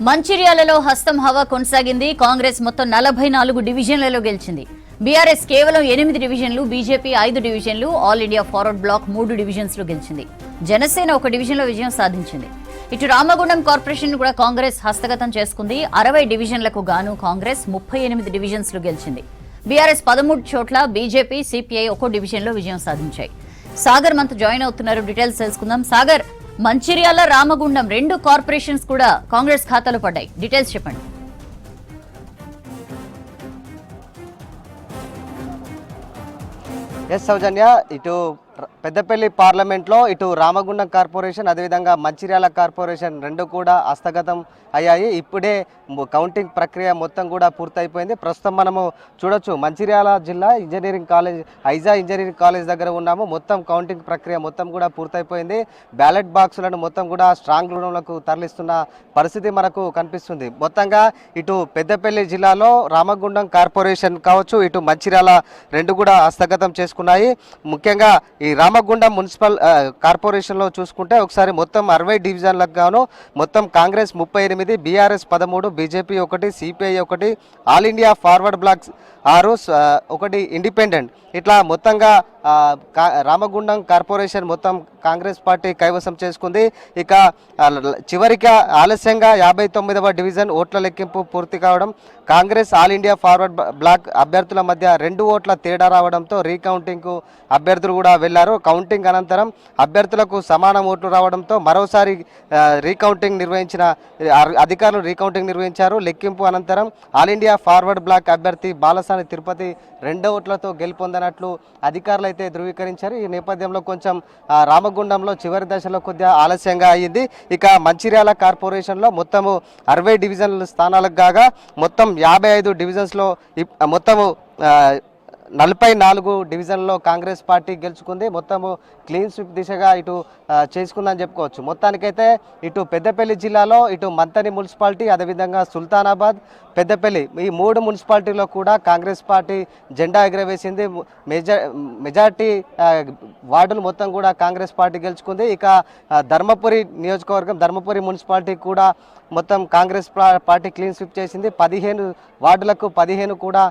మంచిర్యాలలో హస్తం హవా కొనసాగింది. కాంగ్రెస్ మొత్తం 44 డివిజన్లలో గెలిచింది. బీఆర్ఎస్ కేవలం 8 డివిజన్లు, బీజేపీ 5 డివిజన్లు, ఆల్ ఇండియా ఫార్వర్డ్ బ్లాక్ 3 డివిజన్స్ లో గెలిచింది. జనసేన 1 డివిజన్లో విజయం సాధించింది. ఇటు రామగుండం కార్పొరేషన్ కూడా కాంగ్రెస్ హస్తగతం చేసుకుంది. 60 డివిజన్లకు గాను కాంగ్రెస్ 38 డివిజన్స్ లో గెలిచింది. బీఆర్ఎస్ 13 చోట్ల, బీజేపీ, సిపిఐ 1 డివిజన్లో విజయం సాధించాయి. సాగర్ మనతో జాయిన్ అవుతున్నారు. డీటెయిల్స్ తెలుసుకుందాం. సాగర్, మంచిర్యాల, రామగుండం 2 కార్పొరేషన్స్ కూడా కాంగ్రెస్ ఖాతాలో పడ్డాయి. డీటెయిల్స్ చెప్పండి. ఎస్ సౌజన్య, ఇటు పెద్దపల్లి పార్లమెంట్లో ఇటు రామగుండం కార్పొరేషన్ అదేవిధంగా మంచిర్యాల కార్పొరేషన్ 2 కూడా హస్తగతం అయ్యాయి. ఇప్పుడే కౌంటింగ్ ప్రక్రియ మొత్తం కూడా పూర్తయిపోయింది. ప్రస్తుతం మనము చూడొచ్చు, మంచిర్యాల జిల్లా engineering college, Aiza engineering college దగ్గర ఉన్నాము. మొత్తం కౌంటింగ్ ప్రక్రియ మొత్తం కూడా పూర్తయిపోయింది. బ్యాలెట్ బాక్సులను మొత్తం కూడా స్ట్రాంగ్ రూమ్లకు తరలిస్తున్న పరిస్థితి మనకు కనిపిస్తుంది. మొత్తంగా ఇటు పెద్దపల్లి జిల్లాలో రామగుండం కార్పొరేషన్ కావచ్చు, ఇటు మంచిర్యాల 2 కూడా హస్తగతం చేసుకున్నాయి. ముఖ్యంగా ఈ రామగుండం మున్సిపల్ కార్పొరేషన్లో చూసుకుంటే ఒకసారి మొత్తం 60 డివిజన్లకు గాను మొత్తం Congress 38, BRS 13, BJP 1, CPI 1, All India forward Bloc 6, 1 independent, ఇట్లా మొత్తంగా రామగుండం కార్పొరేషన్ మొత్తం కాంగ్రెస్ పార్టీ కైవసం చేసుకుంది. ఇక చివరిగా ఆలస్యంగా 59వ డివిజన్ ఓట్ల లెక్కింపు పూర్తి కావడం, కాంగ్రెస్ ఆల్ ఇండియా ఫార్వర్డ్ బ్లాక్ అభ్యర్థుల మధ్య 2 ఓట్ల తేడా రావడంతో రీకౌంటింగ్కు అభ్యర్థులు కూడా వెళ్లారు. కౌంటింగ్ అనంతరం అభ్యర్థులకు సమానం ఓట్లు రావడంతో మరోసారి అధికారులు రీకౌంటింగ్ నిర్వహించారు. లెక్కింపు అనంతరం ఆల్ ఇండియా ఫార్వర్డ్ బ్లాక్ అభ్యర్థి బాలసాని తిరుపతి 2 ఓట్లతో గెలుపొందినట్లు అధికారులు అయితే ధృవీకరించారు. ఈ నేపథ్యంలో కొంచెం రామగుండంలో చివరి దశలో కొద్దిగా ఆలస్యంగా అయ్యింది. ఇక మంచిర్యాల కార్పొరేషన్లో మొత్తము 60 డివిజన్ల స్థానాలకు కాగా మొత్తం 55 డివిజన్స్లో మొత్తము 44 డివిజన్లో కాంగ్రెస్ పార్టీ గెలుచుకుంది. మొత్తము క్లీన్ స్వీప్ దిశగా ఇటు చేసుకుందని చెప్పుకోవచ్చు. మొత్తానికైతే ఇటు పెద్దపల్లి జిల్లాలో ఇటు మంతని మున్సిపాలిటీ, అదేవిధంగా సుల్తానాబాద్, పెద్దపల్లి ఈ 3 మున్సిపాలిటీలో కూడా కాంగ్రెస్ పార్టీ జెండా ఎగరవేసింది. మెజార్టీ వార్డులు మొత్తం కూడా కాంగ్రెస్ పార్టీ గెలుచుకుంది. ఇక ధర్మపురి నియోజకవర్గం, ధర్మపురి మున్సిపాలిటీ కూడా మొత్తం కాంగ్రెస్ పార్టీ క్లీన్ స్వీప్ చేసింది. 15 వార్డులకు 15 కూడా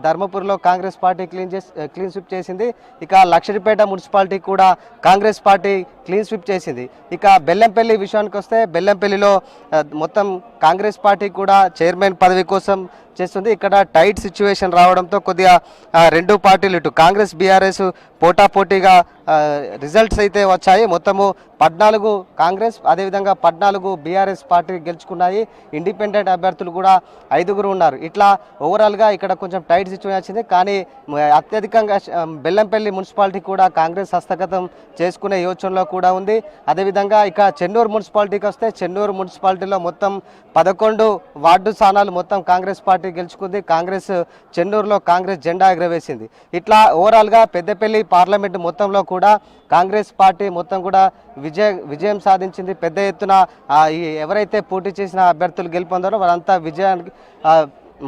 ధర్మపురిలో కాంగ్రెస్ పార్టీ క్లీన్ స్వీప్ చేసింది. ఇక లక్షడిపేట మున్సిపాలిటీ కూడా కాంగ్రెస్ పార్టీ క్లీన్ స్వీప్ చేసింది. ఇక బెల్లంపల్లి విషయానికి వస్తే బెల్లంపల్లిలో మొత్తం కాంగ్రెస్ పార్టీ కూడా చైర్మన్ పదవి కోసం చేస్తుంది. ఇక్కడ టైట్ సిచ్యువేషన్ రావడంతో కొద్దిగా 2 పార్టీలు ఇటు కాంగ్రెస్, బీఆర్ఎస్ పోటాపోటీగా రిజల్ట్స్ అయితే వచ్చాయి. మొత్తము 14 కాంగ్రెస్, అదేవిధంగా 14 బీఆర్ఎస్ పార్టీ గెలుచుకున్నాయి. ఇండిపెండెంట్ అభ్యర్థులు కూడా 5 ఉన్నారు. ఇట్లా ఓవరాల్గా ఇక్కడ కొంచెం టైట్ సిచ్యువేషన్ వచ్చింది. కానీ అత్యధికంగా బెల్లంపల్లి మున్సిపాలిటీ కూడా కాంగ్రెస్ హస్తగతం చేసుకునే యోచనలో కూడా ఉంది. అదేవిధంగా ఇక చెన్నూరు మున్సిపాలిటీకి వస్తే చెన్నూరు మున్సిపాలిటీలో మొత్తం 11 వార్డు స్థానాలు మొత్తం కాంగ్రెస్ పార్టీ గెలుచుకుంది. కాంగ్రెస్ చెన్నూరులో కాంగ్రెస్ జెండా ఎగరవేసింది. ఇట్లా ఓవరాల్గా పెద్దపల్లి పార్లమెంటు మొత్తంలో కూడా కాంగ్రెస్ పార్టీ మొత్తం కూడా విజయం సాధించింది. పెద్ద ఎత్తున ఎవరైతే పోటీ చేసిన అభ్యర్థులు గెలుపొందారో వారంతా విజయానికి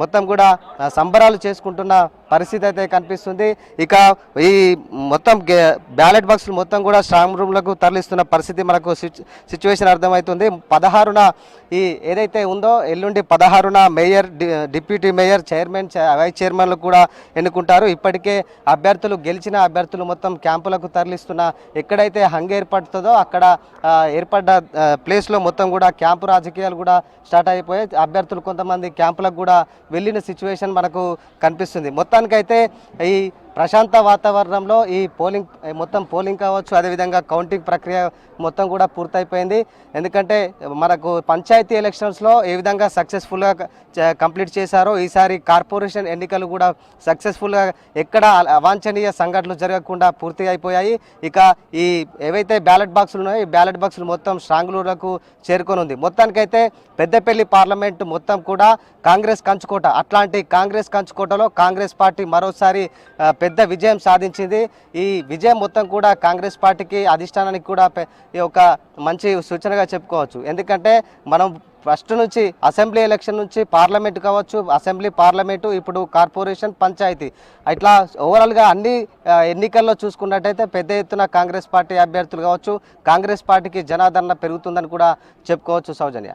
మొత్తం కూడా సంబరాలు చేసుకుంటున్న పరిస్థితి అయితే కనిపిస్తుంది. ఇక ఈ మొత్తం బ్యాలెట్ బాక్సులు మొత్తం కూడా స్ట్రాంగ్ రూమ్లకు తరలిస్తున్న పరిస్థితి మనకు సిచ్యువేషన్ అర్థమవుతుంది. 16న ఈ ఏదైతే ఉందో ఎల్లుండి 16న mayor, deputy mayor, chairman, vice చైర్మన్లు కూడా ఎన్నుకుంటారు. ఇప్పటికే గెలిచిన అభ్యర్థులు మొత్తం క్యాంపులకు తరలిస్తున్న, ఎక్కడైతే హంగ్ ఏర్పడుతుందో అక్కడ ఏర్పడ్డ ప్లేస్లో మొత్తం కూడా క్యాంపు రాజకీయాలు కూడా స్టార్ట్ అయిపోయాయి. అభ్యర్థులు కొంతమంది క్యాంపులకు కూడా వెళ్ళిన సిచ్యువేషన్ మనకు కనిపిస్తుంది. మొత్తానికైతే ఈ ప్రశాంత వాతావరణంలో ఈ మొత్తం పోలింగ్ కావచ్చు, అదేవిధంగా కౌంటింగ్ ప్రక్రియ మొత్తం కూడా పూర్తయిపోయింది. ఎందుకంటే మనకు పంచాయతీ ఎలక్షన్స్లో ఏ విధంగా సక్సెస్ఫుల్గా కంప్లీట్ చేశారో ఈసారి కార్పొరేషన్ ఎన్నికలు కూడా సక్సెస్ఫుల్గా ఎక్కడ అవాంఛనీయ సంఘటనలు జరగకుండా పూర్తి అయిపోయాయి. ఇక ఈ ఏవైతే బ్యాలెట్ బాక్సులు ఉన్నాయో ఈ బ్యాలెట్ బాక్సులు మొత్తం స్ట్రాంగ్లూర్లకు చేరుకొని ఉంది. మొత్తానికైతే పెద్దపల్లి పార్లమెంటు మొత్తం కూడా కాంగ్రెస్ కంచుకోట. అట్లాంటి కాంగ్రెస్ కంచుకోటలో కాంగ్రెస్ పార్టీ మరోసారి పెద్ద విజయం సాధించింది. ఈ విజయం మొత్తం కూడా కాంగ్రెస్ పార్టీకి, అధిష్టానానికి కూడా ఒక మంచి సూచనగా చెప్పుకోవచ్చు. ఎందుకంటే మనం ఫస్ట్ నుంచి అసెంబ్లీ ఎలక్షన్ నుంచి పార్లమెంట్ కావచ్చు, అసెంబ్లీ, పార్లమెంటు, ఇప్పుడు కార్పొరేషన్, పంచాయతీ, ఇట్లా ఓవరాల్గా అన్ని ఎన్నికల్లో చూసుకున్నట్టయితే పెద్ద ఎత్తున కాంగ్రెస్ పార్టీ అభ్యర్థులు కావచ్చు, కాంగ్రెస్ పార్టీకి జనాదరణ పెరుగుతుందని కూడా చెప్పుకోవచ్చు. సౌజన్య.